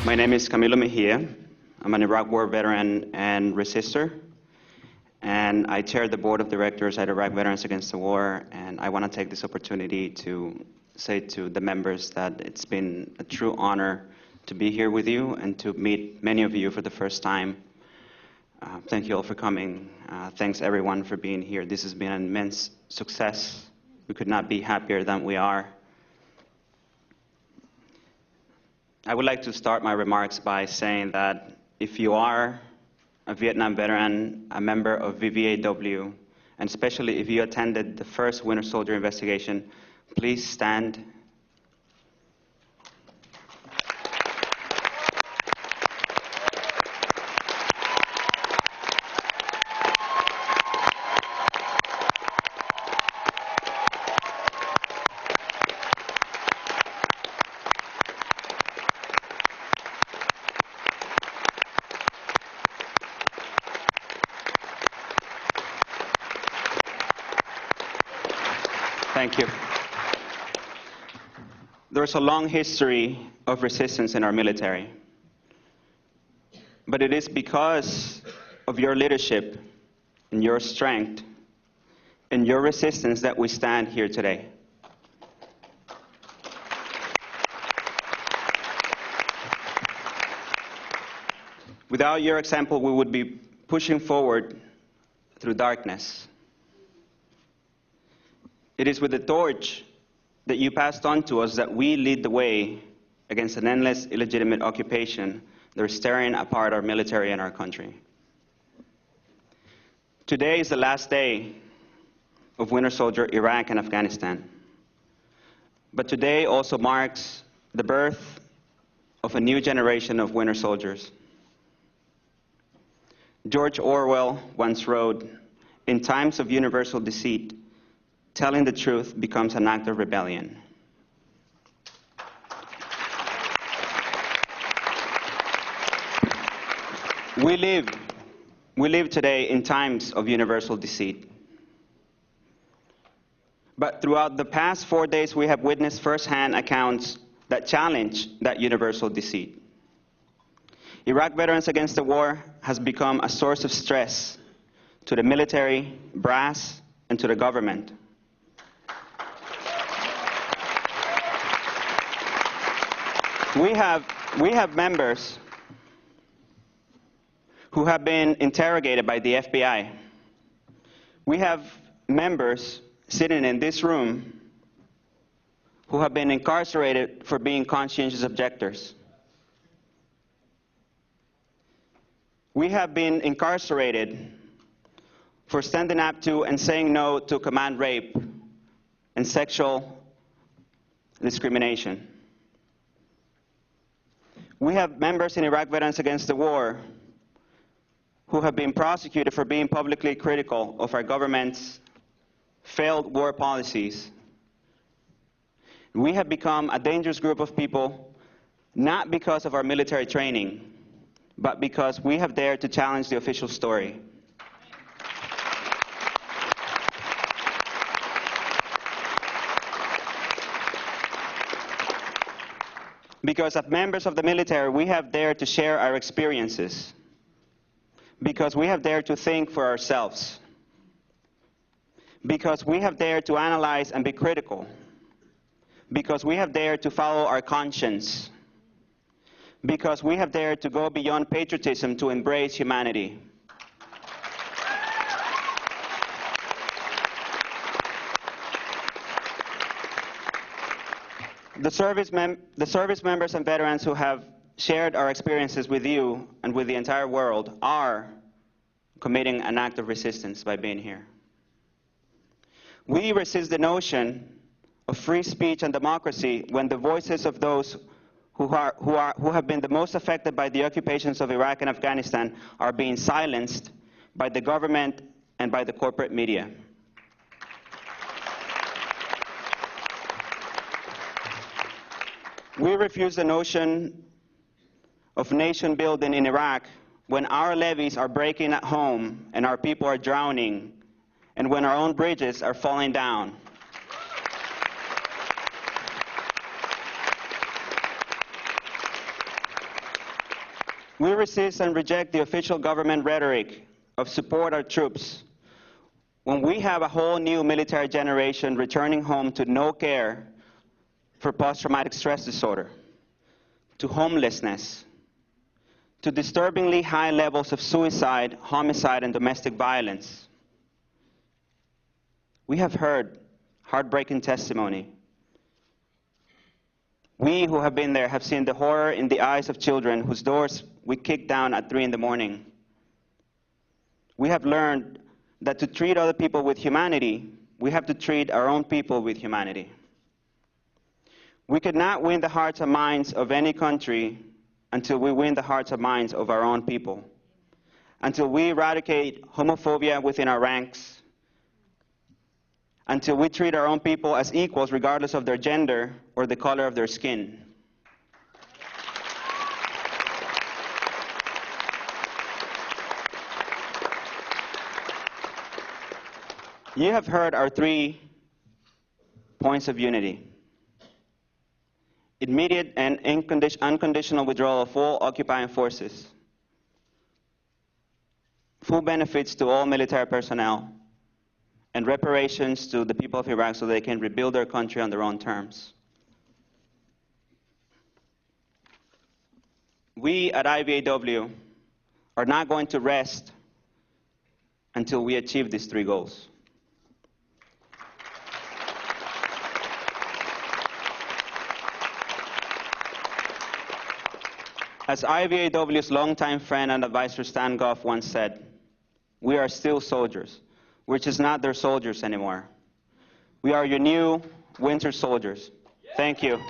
My name is Camilo Mejia. I'm an Iraq War veteran and resister, and I chair the board of directors at Iraq Veterans Against the War, and I want to take this opportunity to say to the members that it's been a true honor to be here with you and to meet many of you for the first time. Thank you all for coming. Thanks everyone for being here. This has been an immense success. We could not be happier than we are. I would like to start my remarks by saying that if you are a Vietnam veteran, a member of VVAW, and especially if you attended the first Winter Soldier investigation, please stand. Thank you. There's a long history of resistance in our military, but it is because of your leadership and your strength and your resistance that we stand here today. Without your example, we would be pushing forward through darkness. It is with the torch that you passed on to us that we lead the way against an endless, illegitimate occupation that is tearing apart our military and our country. Today is the last day of Winter Soldier Iraq and Afghanistan. But today also marks the birth of a new generation of Winter Soldiers. George Orwell once wrote, "In times of universal deceit, telling the truth becomes an act of rebellion." We live today in times of universal deceit. But throughout the past 4 days, we have witnessed firsthand accounts that challenge that universal deceit. Iraq Veterans Against the War has become a source of stress to the military, brass, and to the government. We have members who have been interrogated by the FBI. We have members sitting in this room who have been incarcerated for being conscientious objectors. We have been incarcerated for standing up to and saying no to command rape and sexual discrimination. We have members in Iraq Veterans Against the War who have been prosecuted for being publicly critical of our government's failed war policies. We have become a dangerous group of people, not because of our military training, but because we have dared to challenge the official story. Because as members of the military, we have dared to share our experiences. Because we have dared to think for ourselves. Because we have dared to analyze and be critical. Because we have dared to follow our conscience. Because we have dared to go beyond patriotism to embrace humanity. The service members and veterans who have shared our experiences with you and with the entire world are committing an act of resistance by being here. We resist the notion of free speech and democracy when the voices of those who have been the most affected by the occupations of Iraq and Afghanistan are being silenced by the government and by the corporate media. We refuse the notion of nation building in Iraq when our levees are breaking at home and our people are drowning and when our own bridges are falling down. We resist and reject the official government rhetoric of support our troops when we have a whole new military generation returning home to no care for post-traumatic stress disorder, to homelessness, to disturbingly high levels of suicide, homicide, and domestic violence. We have heard heartbreaking testimony. We who have been there have seen the horror in the eyes of children whose doors we kick down at 3 in the morning. We have learned that to treat other people with humanity, we have to treat our own people with humanity. We could not win the hearts and minds of any country until we win the hearts and minds of our own people, until we eradicate homophobia within our ranks, until we treat our own people as equals regardless of their gender or the color of their skin. You have heard our 3 points of unity. Immediate and unconditional withdrawal of all occupying forces. Full benefits to all military personnel. And reparations to the people of Iraq so they can rebuild their country on their own terms. We at IVAW are not going to rest until we achieve these 3 goals. As IVAW's longtime friend and advisor Stan Goff once said, we are still soldiers. We're just not their soldiers anymore. We are your new winter soldiers. Thank you.